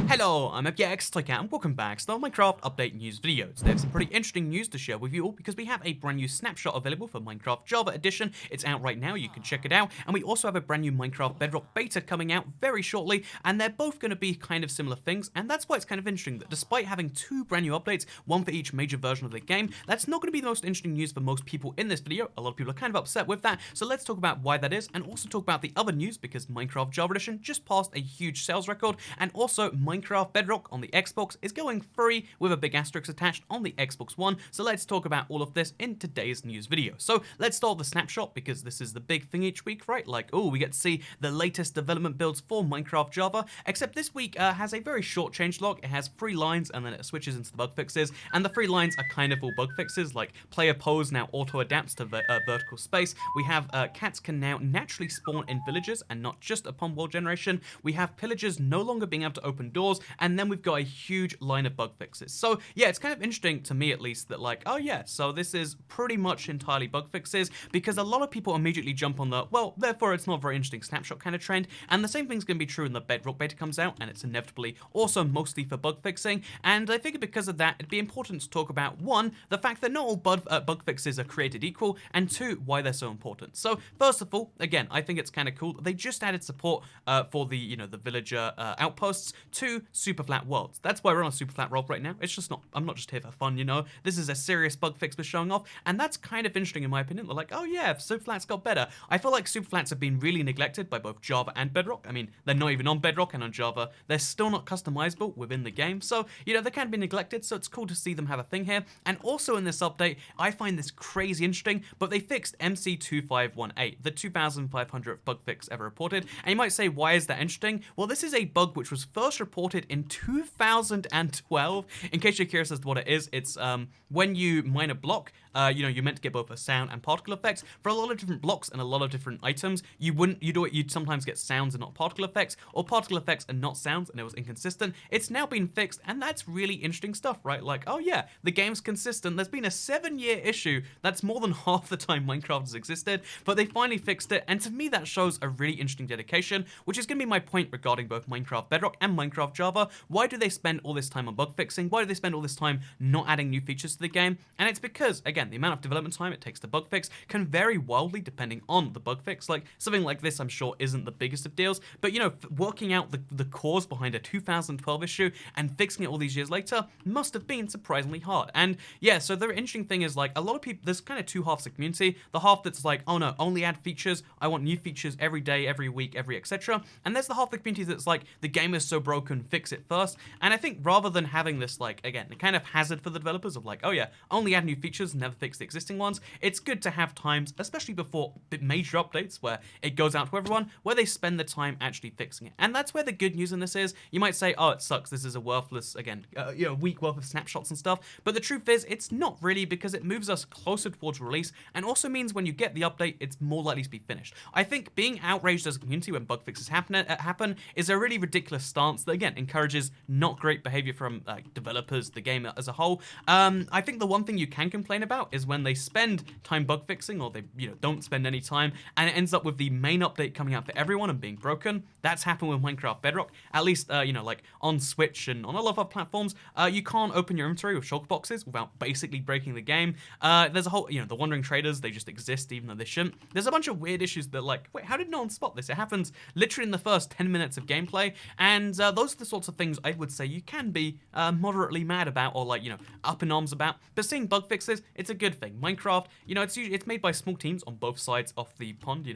Hello, I'm FGX and welcome back to the Minecraft update news video. Today I have some pretty interesting news to share with you all because we have a brand new snapshot available for Minecraft Java Edition. It's out right now, you can check it out. And we also have a brand new Minecraft Bedrock beta coming out very shortly, and they're both going to be kind of similar things. And that's why it's kind of interesting that despite having two brand new updates, one for each major version of the game, that's not going to be the most interesting news for most people in this video. A lot of people are kind of upset with that. So let's talk about why that is and also talk about the other news because Minecraft Java Edition just passed a huge sales record, and also Minecraft Bedrock on the Xbox is going free with a big asterisk attached on the Xbox One. So let's talk about all of this in today's news video. So let's start with the snapshot because this is the big thing each week, right? Like, oh, we get to see the latest development builds for Minecraft Java, except this week has a very short changelog. It has 3 lines and then it switches into the bug fixes, and the 3 lines are kind of all bug fixes, like player pose now auto-adapts to vertical space. We have cats can now naturally spawn in villages and not just upon world generation. We have pillagers no longer being able to open doors, and then we've got a huge line of bug fixes. So yeah, it's kind of interesting to me at least that like, oh yeah, so this is pretty much entirely bug fixes, because a lot of people immediately jump on the, well, therefore it's not a very interesting snapshot kind of trend, and the same thing's going to be true when the Bedrock beta comes out, and it's inevitably also mostly for bug fixing. And I figured because of that, it'd be important to talk about, one, the fact that not all bug fixes are created equal, and two, why they're so important. So first of all, again, I think it's kind of cool that they just added support for the, the villager outposts to super flat worlds. That's why we're on a super flat world right now. It's just not, I'm not just here for fun, This is a serious bug fix we're showing off, and that's kind of interesting in my opinion. They're like, oh yeah, super flats got better. I feel like super flats have been really neglected by both Java and Bedrock. I mean, they're not even on Bedrock, and on Java, they're still not customizable within the game. So, they can be neglected, so it's cool to see them have a thing here. And also in this update, I find this crazy interesting, but they fixed MC2518, the 2500th bug fix ever reported. And you might say, why is that interesting? Well, this is a bug which was first reported in 2012. In case you're curious as to what it is, it's when you mine a block, you're meant to get both a sound and particle effects. For a lot of different blocks and a lot of different items, you'd sometimes get sounds and not particle effects, or particle effects and not sounds, and it was inconsistent. It's now been fixed, and that's really interesting stuff, right? Like, oh yeah, the game's consistent. There's been a 7-year issue. That's more than half the time Minecraft has existed, but they finally fixed it, and to me that shows a really interesting dedication, which is going to be my point regarding both Minecraft Bedrock and Minecraft Java. Why do they spend all this time on bug fixing? Why do they spend all this time not adding new features to the game? And it's because, again, the amount of development time it takes to bug fix can vary wildly depending on the bug fix. Like, something like this, I'm sure, isn't the biggest of deals, but, working out the cause behind a 2012 issue and fixing it all these years later must have been surprisingly hard. And yeah, so the interesting thing is, like, a lot of people, there's kind of two halves of the community. The half that's like, oh no, only add features, I want new features every day, every week, etc. And there's the half of the community that's like, the game is so broken, fix it first. And I think rather than having this, like, again, the kind of hazard for the developers of like, oh yeah, only add new features, never fix the existing ones, it's good to have times, especially before major updates where it goes out to everyone, where they spend the time actually fixing it. And that's where the good news in this is. You might say, oh, it sucks, this is a worthless, again, week worth of snapshots and stuff, but the truth is, it's not really, because it moves us closer towards release, and also means when you get the update, it's more likely to be finished. I think being outraged as a community when bug fixes happen is a really ridiculous stance that, again, encourages not great behavior from developers, the game as a whole. I think the one thing you can complain about is when they spend time bug fixing, or they don't spend any time, and it ends up with the main update coming out for everyone and being broken. That's happened with Minecraft Bedrock, at least like on Switch and on a lot of other platforms. You can't open your inventory with shulker boxes without basically breaking the game. There's a whole, the wandering traders, they just exist even though they shouldn't. There's a bunch of weird issues that, like, wait, how did no one spot this? It happens literally in the first 10 minutes of gameplay, and those are the sorts of things I would say you can be moderately mad about, or like, up in arms about. But seeing bug fixes, it's a good thing. Minecraft, it's made by small teams on both sides of the pond.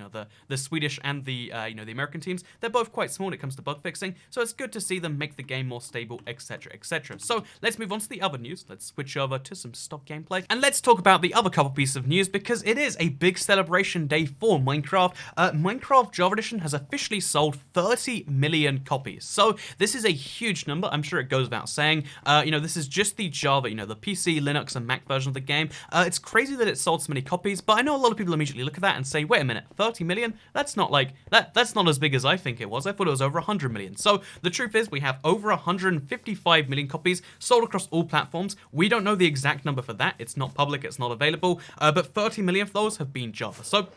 The Swedish and the the American teams. They're both quite small when it comes to bug fixing, so it's good to see them make the game more stable, etc. So let's move on to the other news. Let's switch over to some stock gameplay, and let's talk about the other couple pieces of news, because it is a big celebration day for Minecraft. Minecraft Java Edition has officially sold 30 million copies. So this is a huge number. I'm sure it goes without saying. This is just the Java, the PC, Linux, and Mac version of the game. It's crazy that it sold so many copies, but I know a lot of people immediately look at that and say, wait a minute, 30 million? That's not like, that's not as big as I think it was. I thought it was over 100 million. So the truth is, we have over 155 million copies sold across all platforms. We don't know the exact number for that. It's not public, it's not available, but 30 million of those have been Java. So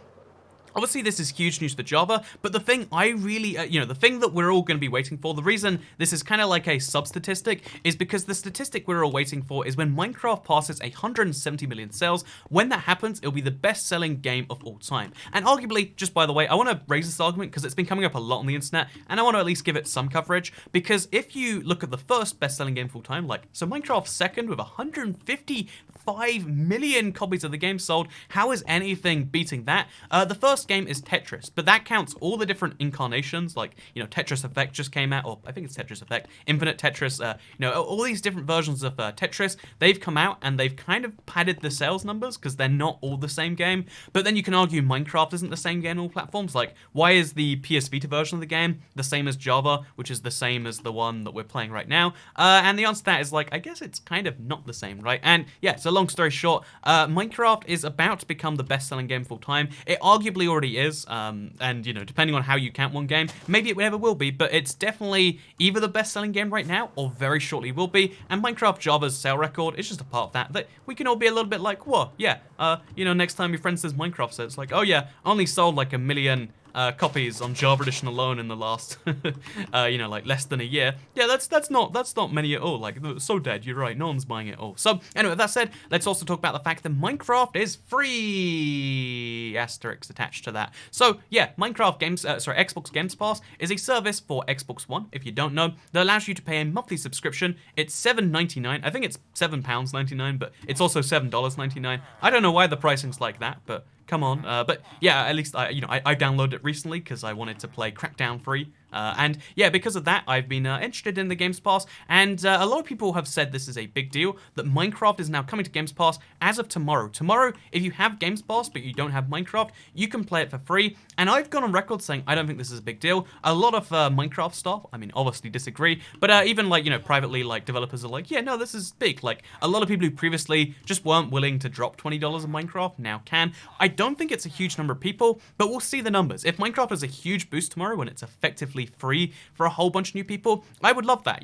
Obviously, this is huge news for Java, but the thing I really, the thing that we're all going to be waiting for, the reason this is kind of like a sub-statistic, is because the statistic we're all waiting for is when Minecraft passes 170 million sales. When that happens, it'll be the best-selling game of all time. And arguably, just by the way, I want to raise this argument because it's been coming up a lot on the internet, and I want to at least give it some coverage, because if you look at the first best-selling game of all time, so Minecraft's second with 155 million copies of the game sold, how is anything beating that? The first game is Tetris, but that counts all the different incarnations, Tetris Effect just came out, or I think it's Tetris Effect, Infinite Tetris, all these different versions of Tetris, they've come out and they've kind of padded the sales numbers because they're not all the same game. But then you can argue Minecraft isn't the same game on all platforms. Like, why is the PS Vita version of the game the same as Java, which is the same as the one that we're playing right now? And the answer to that is, I guess it's kind of not the same, right? And yeah, so long story short, Minecraft is about to become the best-selling game of all time. It arguably already is. And depending on how you count one game, maybe it never will be, but it's definitely either the best-selling game right now or very shortly will be. And Minecraft Java's sale record is just a part of that we can all be a little bit like, whoa, yeah, next time your friend says Minecraft, so it's like, oh yeah, only sold 1 million copies on Java Edition alone in the last, less than a year. Yeah, that's not many at all. It's so dead. You're right. No one's buying it all. So anyway, with that said, let's also talk about the fact that Minecraft is free. Asterisks attached to that. So yeah, Xbox Games Pass is a service for Xbox One. If you don't know, that allows you to pay a monthly subscription. It's $7.99. I think it's £7.99, but it's also $7.99. I don't know why the pricing's like that, but come on. But yeah, at least I downloaded it recently because I wanted to play Crackdown free. And yeah, because of that, I've been interested in the Games Pass, and a lot of people have said this is a big deal, that Minecraft is now coming to Games Pass as of tomorrow. Tomorrow, if you have Games Pass but you don't have Minecraft, you can play it for free, and I've gone on record saying I don't think this is a big deal. A lot of Minecraft staff, obviously disagree, but even privately, developers are like, yeah, no, this is big. A lot of people who previously just weren't willing to drop $20 on Minecraft now can. I don't think it's a huge number of people, but we'll see the numbers. If Minecraft is a huge boost tomorrow when it's effectively free for a whole bunch of new people, I would love that.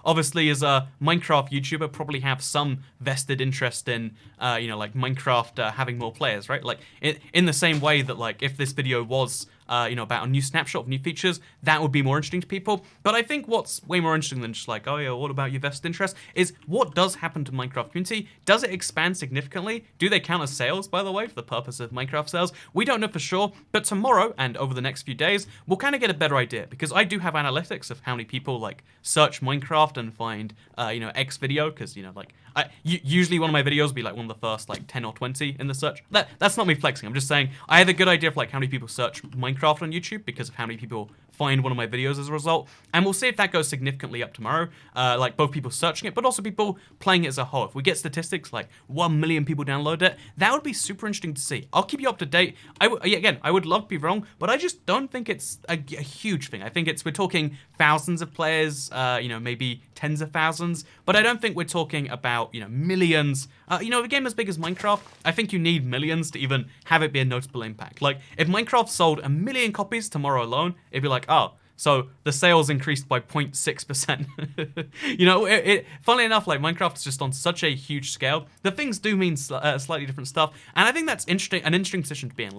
Obviously as a Minecraft YouTuber, probably have some vested interest in, Minecraft having more players, right? In the same way that, if this video was about a new snapshot of new features, that would be more interesting to people. But I think what's way more interesting than just oh yeah, what about your vested interest, is what does happen to Minecraft community? Does it expand significantly? Do they count as sales, by the way, for the purpose of Minecraft sales? We don't know for sure, but tomorrow and over the next few days, we'll kind of get a better idea, because I do have analytics of how many people search Minecraft and find X video, because usually one of my videos will be one of the first 10 or 20 in the search. That's not me flexing. I'm just saying I have a good idea of how many people search Minecraft on YouTube because of how many people find one of my videos as a result, and we'll see if that goes significantly up tomorrow, both people searching it but also people playing it as a whole. If we get statistics 1 million people download it, that would be super interesting to see. I'll keep you up to date. Again, I would love to be wrong, but I just don't think it's a huge thing. I think we're talking thousands of players, maybe tens of thousands, but I don't think we're talking about millions. A game as big as Minecraft, I think you need millions to even have it be a noticeable impact. If Minecraft sold 1 million copies tomorrow alone, it'd be oh, so the sales increased by 0.6%. Funnily enough, Minecraft is just on such a huge scale. The things do mean slightly different stuff, and I think that's interesting. An interesting position to be in.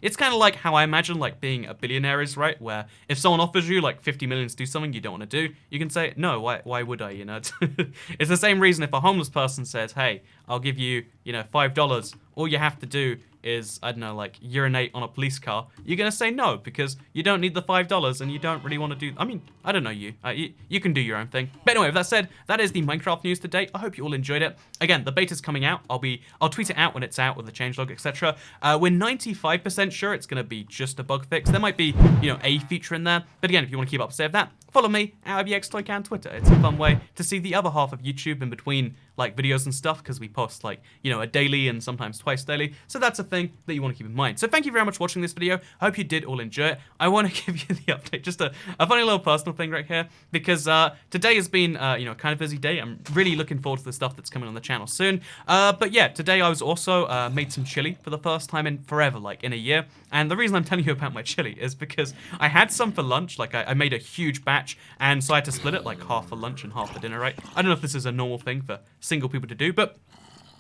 It's kind of like how I imagine being a billionaire is, right? Where if someone offers you 50 million to do something you don't want to do, you can say no. Why would I? It's the same reason if a homeless person says, "Hey, I'll give you $5. All you have to do is, I don't know, urinate on a police car," you're going to say no, because you don't need the $5 and you don't really want to do, I don't know you. You can do your own thing. But anyway, with that said, that is the Minecraft news today. I hope you all enjoyed it. Again, the beta's coming out. I'll tweet it out when it's out with the changelog, etc. We're 95% sure it's going to be just a bug fix. There might be, a feature in there. But again, if you want to keep up to date with that, follow me at IBXToyCan Twitter. It's a fun way to see the other half of YouTube in between videos and stuff, because we post a daily and sometimes twice daily. So that's a thing that you want to keep in mind. So thank you very much for watching this video. I hope you did all enjoy it. I want to give you the update, just a funny little personal thing right here, because today has been kind of busy day. I'm really looking forward to the stuff that's coming on the channel soon. But yeah, today I was also made some chili for the first time in forever, in a year. And the reason I'm telling you about my chili is because I had some for lunch. I made a huge batch, and so I had to split it half for lunch and half for dinner, right? I don't know if this is a normal thing for single people to do, but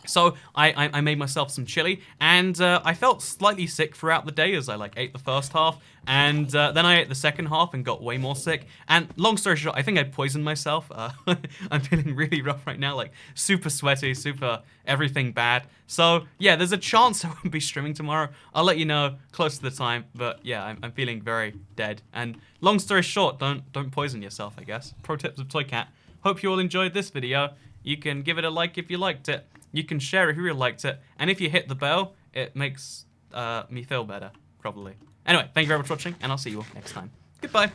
So I made myself some chili, and I felt slightly sick throughout the day as I like ate the first half, and then I ate the second half and got way more sick. And long story short, I think I poisoned myself. I'm feeling really rough right now, like super sweaty, super everything bad. So yeah, there's a chance I won't be streaming tomorrow. I'll let you know close to the time, but yeah, I'm feeling very dead. And long story short, don't poison yourself, I guess. Pro tips of Toy Cat. Hope you all enjoyed this video. You can give it a like if you liked it. You can share it if you really liked it. And if you hit the bell, it makes me feel better, probably. Anyway, thank you very much for watching, and I'll see you all next time. Goodbye.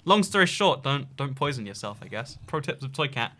Long story short, don't poison yourself, I guess. Pro tips of Toy Cat.